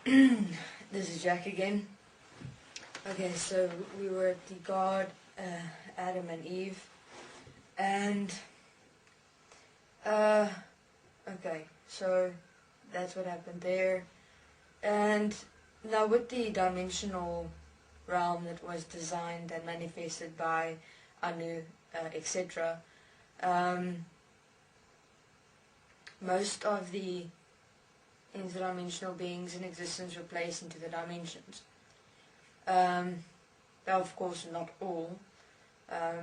This is Jack again. Okay, so we were at the God, Adam and Eve, and okay, so that's what happened there. And now with the dimensional realm that was designed and manifested by Anu, etc., most of the interdimensional beings in existence were placed into the dimensions. Of course, not all,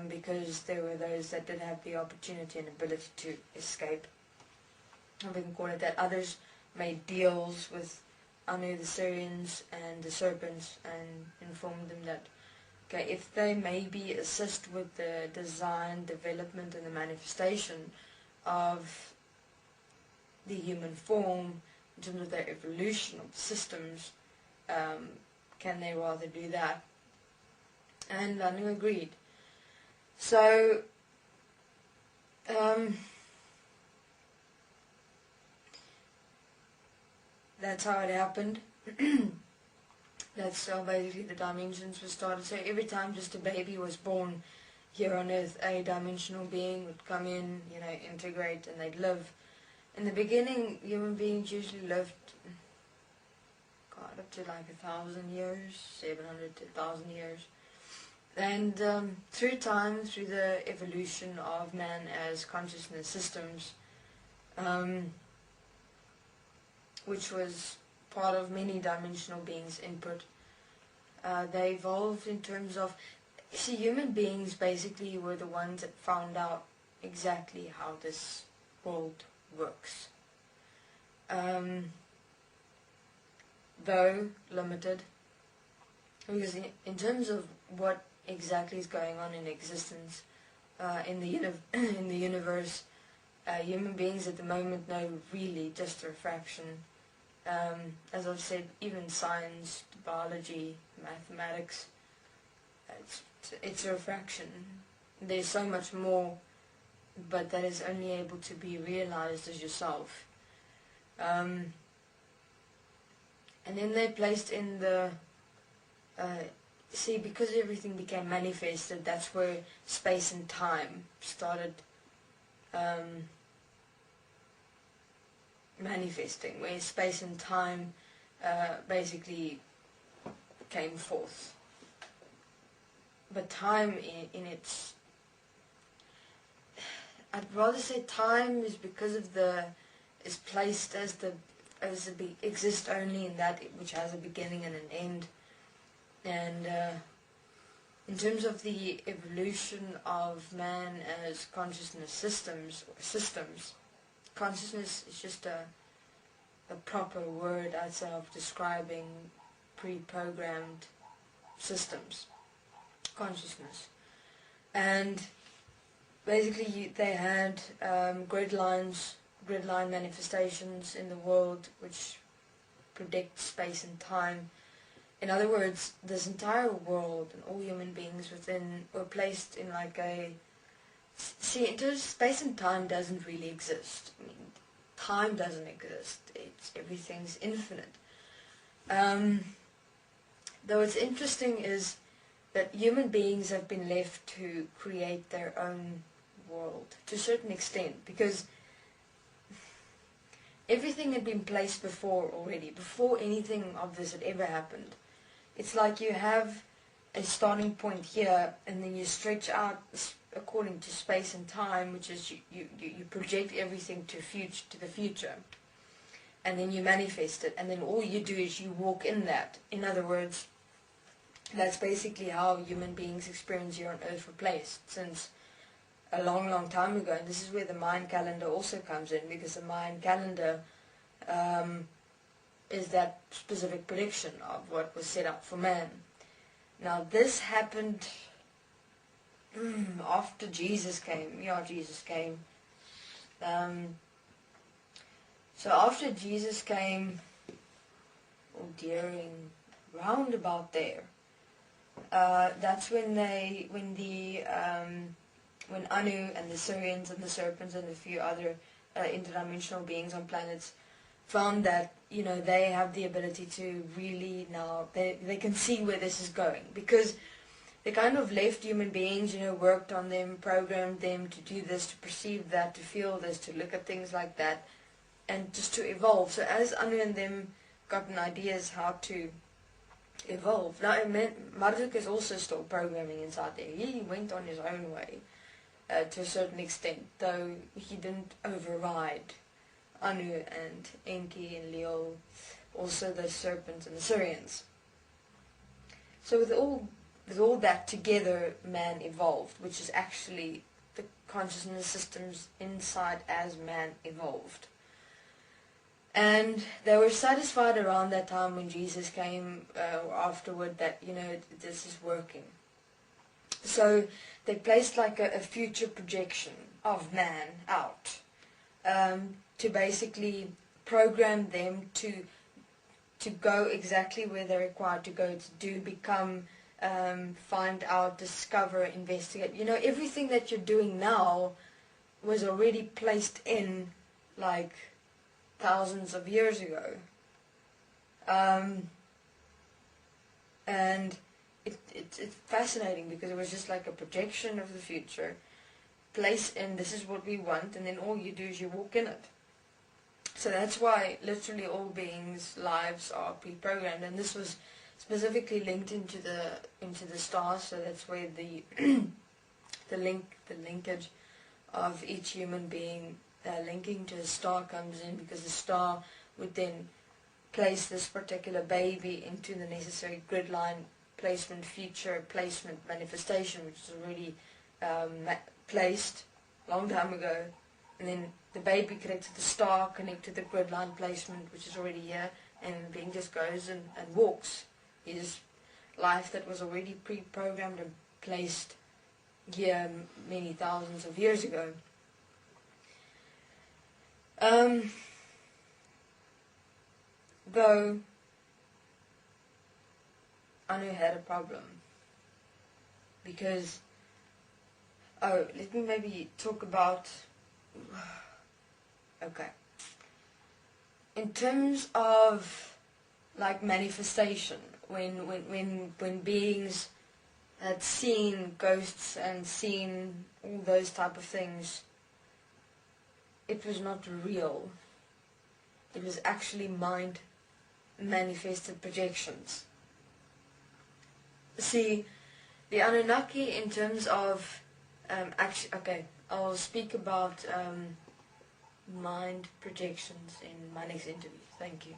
because there were those that did have the opportunity and ability to escape. We can call it that. Others made deals with Anu, the Syrians, and the serpents, and informed them that, okay, if they maybe assist with the design, development, and the manifestation of the human form, in terms of their evolution of systems, can they rather do that? And Anu agreed. So, that's how it happened. That's how basically the dimensions were started. So every time just a baby was born here on Earth, a dimensional being would come in, integrate, and they'd live. In the beginning, human beings usually lived, up to like 1,000 years, 700 to 1,000 years. And through time, through the evolution of man as consciousness systems, which was part of many dimensional beings' input, they evolved in terms of, human beings basically were the ones that found out exactly how this world works. Though limited, because in terms of what exactly is going on in existence in the universe, human beings at the moment know really just a fraction. As I've said, even science, biology, mathematics, it's a fraction. There's so much more, but that is only able to be realized as yourself. And then they placed in the, because everything became manifested, that's where space and time started manifesting, where space and time basically came forth. But time in its, I'd rather say time is because of is placed as exists only in that which has a beginning and an end. And in terms of the evolution of man as consciousness systems, consciousness is just a proper word outside of describing pre-programmed systems, consciousness. And basically they had grid line manifestations in the world which predict space and time. In other words, this entire world and all human beings within were placed in like space and time doesn't really exist. I mean, time doesn't exist. Everything's infinite. Though what's interesting is that human beings have been left to create their own world to a certain extent, because everything had been placed before already, before anything of this had ever happened. It's like you have a starting point here, and then you stretch out according to space and time, which is you project everything to the future, and then you manifest it, and then all you do is you walk in that. In other words, that's basically how human beings experience here on Earth were placed since a long, long time ago. And this is where the Mayan calendar also comes in, because the Mayan calendar is that specific prediction of what was set up for man. Now this happened after Jesus came. Jesus came. So after Jesus came, or during, roundabout there, that's when Anu and the Syrians and the serpents and a few other interdimensional beings on planets found that, you know, they have the ability to really now, they can see where this is going, because they kind of left human beings, you know, worked on them, programmed them to do this, to perceive that, to feel this, to look at things like that, and just to evolve. So as Anu and them gotten ideas how to evolve. Now, Marduk is also still programming inside there. He went on his own way to a certain extent, though he didn't override Anu and Enki and Leo, also the serpents and the Syrians. So with all that together, man evolved, which is actually the consciousness systems inside as man evolved. And they were satisfied around that time when Jesus came afterward that, you know, this is working. So they placed like a future projection of man out to basically program them to go exactly where they're required to go, to do, become, find out, discover, investigate. You know, everything that you're doing now was already placed in like thousands of years ago. And it's fascinating because it was just like a projection of the future, place in, this is what we want, and then all you do is you walk in it. So that's why literally all beings' lives are pre-programmed, and this was specifically linked into the stars. So that's where the the linkage of each human being linking to a star comes in, because the star would then place this particular baby into the necessary grid line placement, future placement, manifestation, which is already placed a long time ago, and then the baby connects to the star, connects to the grid line placement, which is already here, and the being just goes and walks his life that was already pre-programmed and placed here many thousands of years ago. Though Anu had a problem, because, let me maybe talk about, okay, in terms of like manifestation, when beings had seen ghosts and seen all those type of things, it was not real. It was actually mind manifested projections. See, the Anunnaki, in terms of okay, I'll speak about mind projections in my next interview. Thank you.